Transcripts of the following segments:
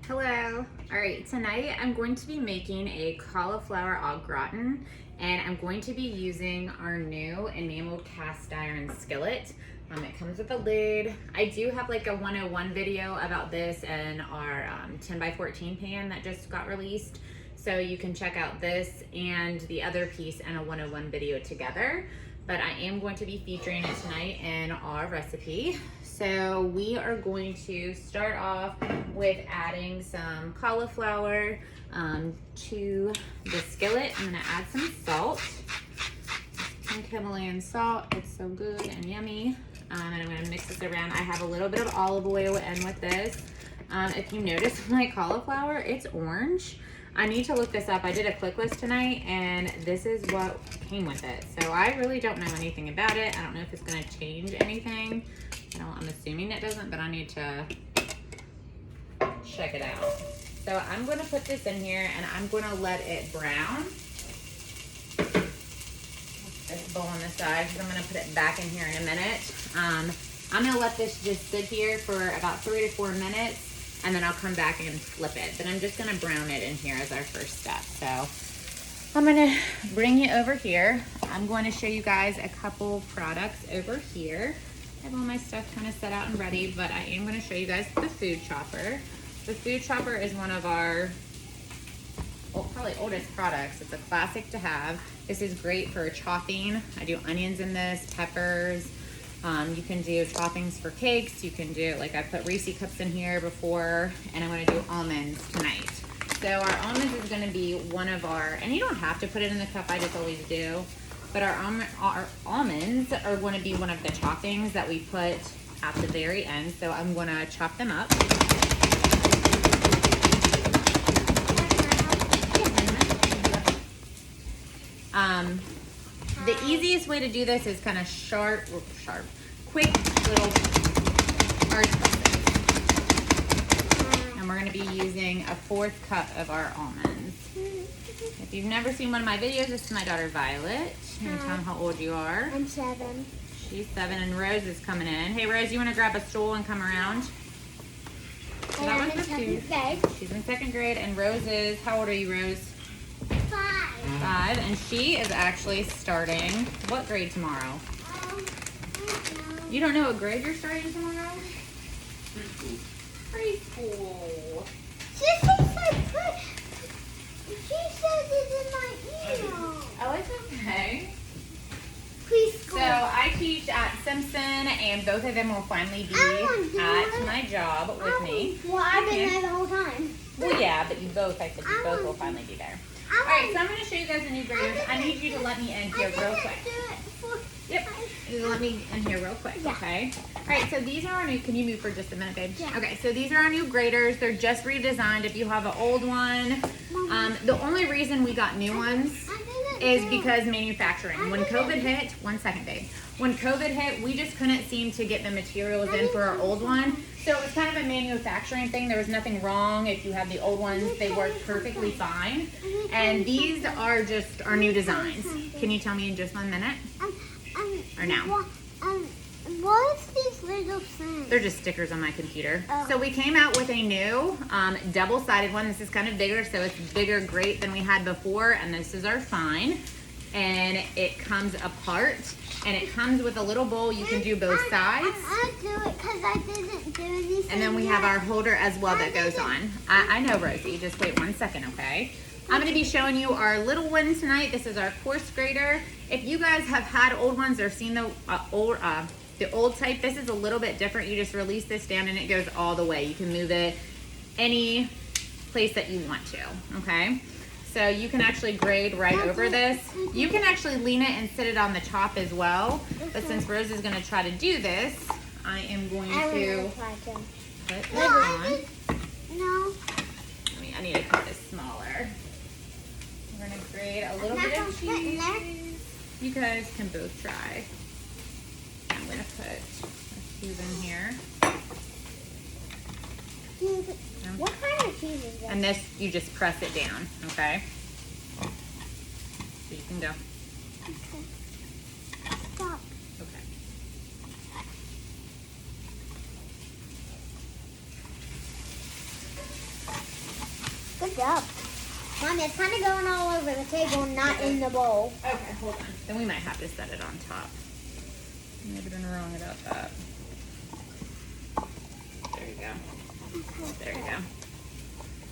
Hello. All right, tonight I'm going to be making a cauliflower au gratin, and I'm going to be using our new enameled cast iron skillet. It comes with a lid. I do have like a 101 video about this and our 10 by 14 pan that just got released. So you can check out this and the other piece and a 101 video together. But I am going to be featuring it tonight in our recipe. So we are going to start off with adding some cauliflower to the skillet. I'm gonna add some salt, some Himalayan salt. It's so good and yummy. And I'm gonna mix this around. I have a little bit of olive oil in with this. If you notice my cauliflower, it's orange. I need to look this up. I did a click list tonight and this is what came with it. So I really don't know anything about it. I don't know if it's gonna change anything. I'm assuming it doesn't, but I need to check it out. So I'm gonna put this in here and I'm gonna let it brown. This bowl on the side because I'm gonna put it back in here in a minute. I'm gonna let this just sit here for about 3 to 4 minutes and then I'll come back and flip it. But I'm just gonna brown it in here as our first step. So I'm gonna bring you over here. I'm going to show you guys a couple products over here. I have all my stuff kind of set out and ready, but I am going to show you guys the food chopper. The food chopper is one of our probably oldest products. It's a classic to have. This is great for chopping. I do onions in this, peppers. You can do toppings for cakes. You can do, like I put Reese cups in here before, and I'm going to do almonds tonight. So our almonds is going to be one of our, and you don't have to put it in the cup, I just always do. But our almonds are going to be one of the toppings that we put at the very end. So I'm going to chop them up. The easiest way to do this is kind of quick little hard slices. And we're going to be using a 4th cup of our almonds. If you've never seen one of my videos, this is my daughter Violet. You can tell them how old you are. I'm 7. She's 7 and Rose is coming in. Hey Rose, you want to grab a stool and come around? So that one's for 2. She's in 2nd grade and Rose is, how old are you Rose? 5. And she is actually starting what grade tomorrow? You don't know what grade you're starting tomorrow? Preschool. She says it's in my email. Oh, it's okay. Preschool. So I teach at Simpson, and both of them will finally be at my job with me. Well, I've been there the whole time. Well, yeah, but I said you both will finally be there. All right, so I'm going to show you guys the new graders. I need you to let me in here real quick. Yep, you let me in here real quick, okay? All right, so these are our new, can you move for just a minute, babe? Yeah. Okay, so these are our new graders. They're just redesigned. If you have an old one, the only reason we got new ones is because manufacturing. When COVID hit, 1 second, babe. When COVID hit, we just couldn't seem to get the materials in for our old one. So it was kind of a manufacturing thing. There was nothing wrong. If you had the old ones, they worked perfectly fine. And these are just our new designs. Can you tell me in just 1 minute? Or now? What's these little things? They're just stickers on my computer. Oh. So we came out with a new double-sided one. This is kind of bigger, so it's bigger grate than we had before. And this is our fine. And it comes apart. And it comes with a little bowl. You can do both sides. I'll do it because I didn't do anything. And then we have our holder as well that goes on. I know, Rosie. Just wait 1 second, okay? I'm going to be showing you our little one tonight. This is our coarse grater. If you guys have had old ones or seen the old type, this is a little bit different. You just release this down and it goes all the way. You can move it any place that you want to, okay? So you can actually grade right over this. You can actually lean it and sit it on the top as well. But since Rose is going to try to do this, I am going to put this on. No. I need to cut this smaller. We're going to grade a little bit of cheese. You guys can both try. I'm going to put a cube in here. What kind of cheese is this? And this, you just press it down, okay? So you can go. Okay. Stop. Okay. job. Mommy, it's kind of going all over the table, not in the bowl. Okay, hold on. Then we might have to set it on top. Might have been wrong about that. There you go. There you go.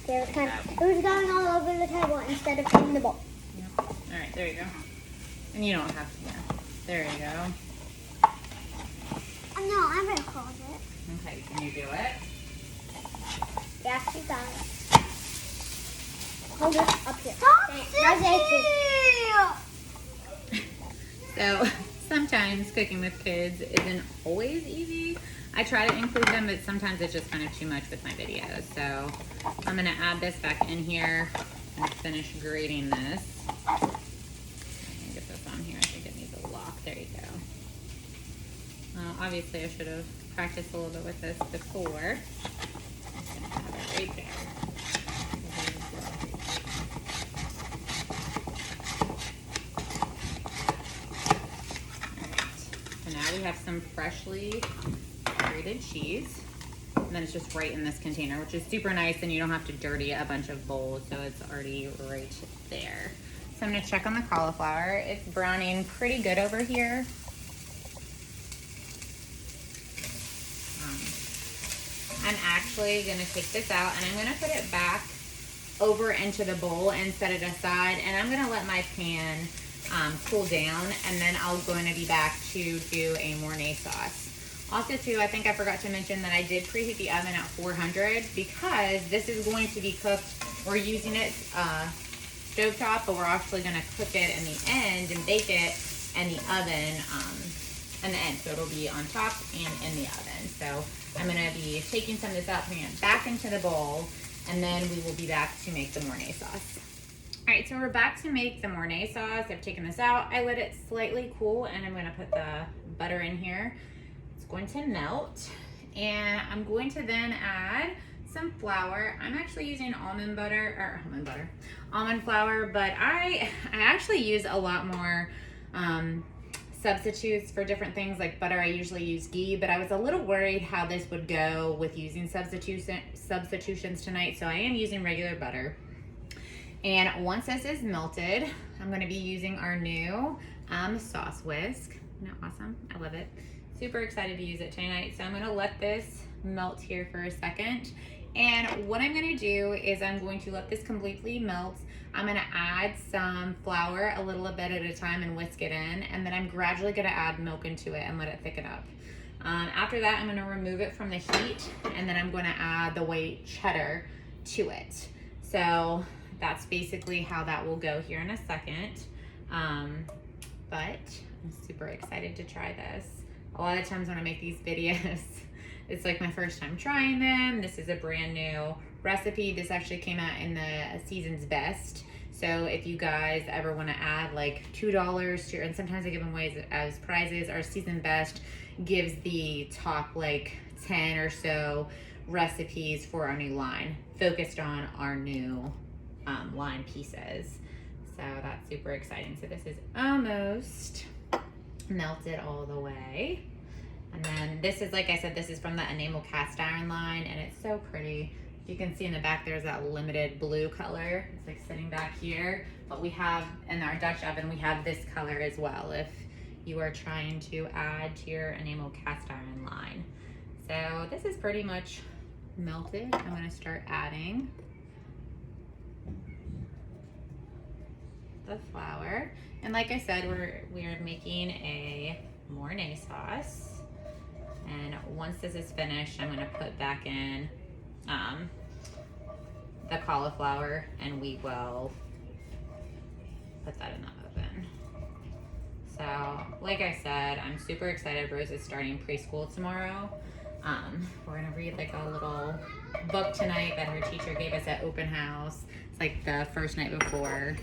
Yeah, it was going all over the table instead of in the bowl. Yep. All right, there you go. And you don't have to, yeah. There you go. No, I'm going to close it. Okay, can you do it? Yeah, you got it. Hold it up here. So sometimes cooking with kids isn't always easy. I try to include them, but sometimes it's just kind of too much with my videos. So I'm gonna add this back in here and finish grating this. I'm gonna get this on here. I think it needs a lock. There you go. Obviously I should have practiced a little bit with this before. I'm just gonna have it right there. We have some freshly grated cheese, and then it's just right in this container, which is super nice, and you don't have to dirty a bunch of bowls, so it's already right there. So I'm gonna check on the cauliflower. It's browning pretty good over here. I'm actually gonna take this out and I'm gonna put it back over into the bowl and set it aside, and I'm gonna let my pan cool down, and then I'm going to be back to do a Mornay sauce. Also too, I think I forgot to mention that I did preheat the oven at 400 because this is going to be cooked. We're using it stovetop, but we're actually going to cook it in the end and bake it in the oven in the end. So it'll be on top and in the oven. So I'm going to be taking some of this out, putting it back into the bowl, and then we will be back to make the Mornay sauce. All right, so we're back to make the Mornay sauce. I've taken this out. I let it slightly cool, and I'm gonna put the butter in here. It's going to melt, and I'm going to then add some flour. I'm actually using almond flour, but I actually use a lot more substitutes for different things like butter. I usually use ghee, but I was a little worried how this would go with using substitutions tonight, so I am using regular butter. And once this is melted, I'm going to be using our new sauce whisk. Isn't that awesome? I love it. Super excited to use it tonight. So I'm going to let this melt here for a second. And what I'm going to do is I'm going to let this completely melt. I'm going to add some flour a little bit at a time and whisk it in. And then I'm gradually going to add milk into it and let it thicken up. After that, I'm going to remove it from the heat. And then I'm going to add the white cheddar to it. So that's basically how that will go here in a second. But I'm super excited to try this. A lot of times when I make these videos, it's like my first time trying them. This is a brand new recipe. This actually came out in the season's best. So if you guys ever want to add like $2 to, and sometimes I give them away as prizes, our season best gives the top like 10 or so recipes for our new line, focused on our new line pieces. So that's super exciting. So this is almost melted all the way. And then this is, like I said, this is from the enamel cast iron line, and it's so pretty. You can see in the back there's that limited blue color. It's like sitting back here, but we have in our Dutch oven, we have this color as well if you are trying to add to your enamel cast iron line. So this is pretty much melted. I'm going to start adding the flour, and like I said, we're making a Mornay sauce, and once this is finished, I'm going to put back in the cauliflower, and we will put that in the oven. So like I said, I'm super excited. Rose is starting preschool tomorrow. We're gonna read like a little book tonight that her teacher gave us at open house. It's like the first night before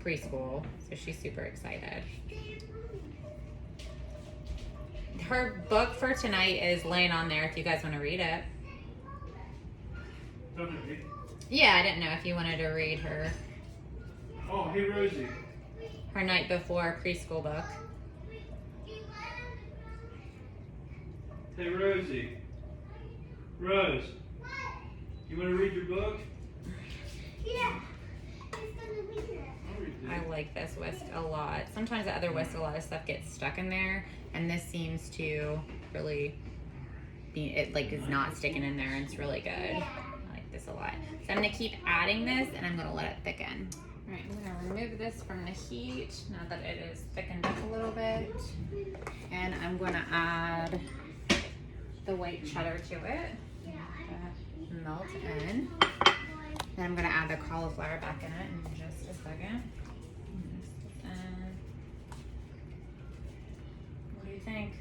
preschool, so she's super excited. Her book for tonight is laying on there if you guys want to read it. Yeah, I didn't know if you wanted to read her. Oh, hey Rosie. Her night before preschool book. Hey Rosie. Rose. You want to read your book? Yeah. It's gonna be there. I'll read it. I like this whisk a lot. Sometimes the other whisk, a lot of stuff gets stuck in there, and this seems to really be, it like is not sticking in there, and it's really good. I like this a lot. So I'm gonna keep adding this, and I'm gonna let it thicken. All right, I'm gonna remove this from the heat now that it is thickened up a little bit, and I'm gonna add the white cheddar to it. Melt in. Then I'm gonna add the cauliflower back in it in just a second. What do you think?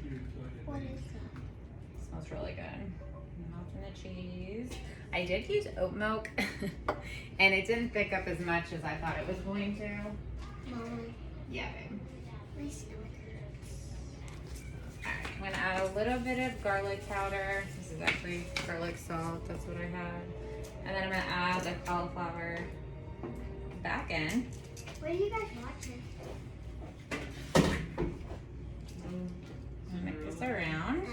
What is that? Smells really good. Melting the cheese. I did use oat milk and it didn't thick up as much as I thought it was going to. Mommy, Yeah, babe. my stomach hurts. Alright, I'm gonna add a little bit of garlic powder. This is actually garlic salt, that's what I had. And then I'm gonna add the cauliflower back in. What are you guys watching? Mix this around.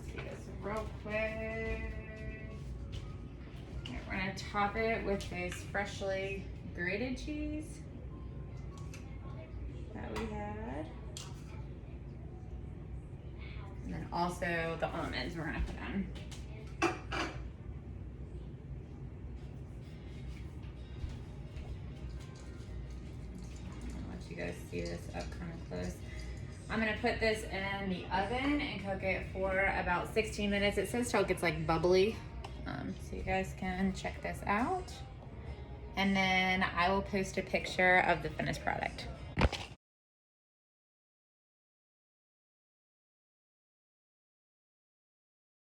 See this real quick. Okay, we're gonna top it with this freshly grated cheese that we had. And then also the almonds we're gonna put in. I'll let you guys see this up kind of close. I'm gonna put this in the oven and cook it for about 16 minutes. It says till it gets like bubbly. So you guys can check this out. And then I will post a picture of the finished product.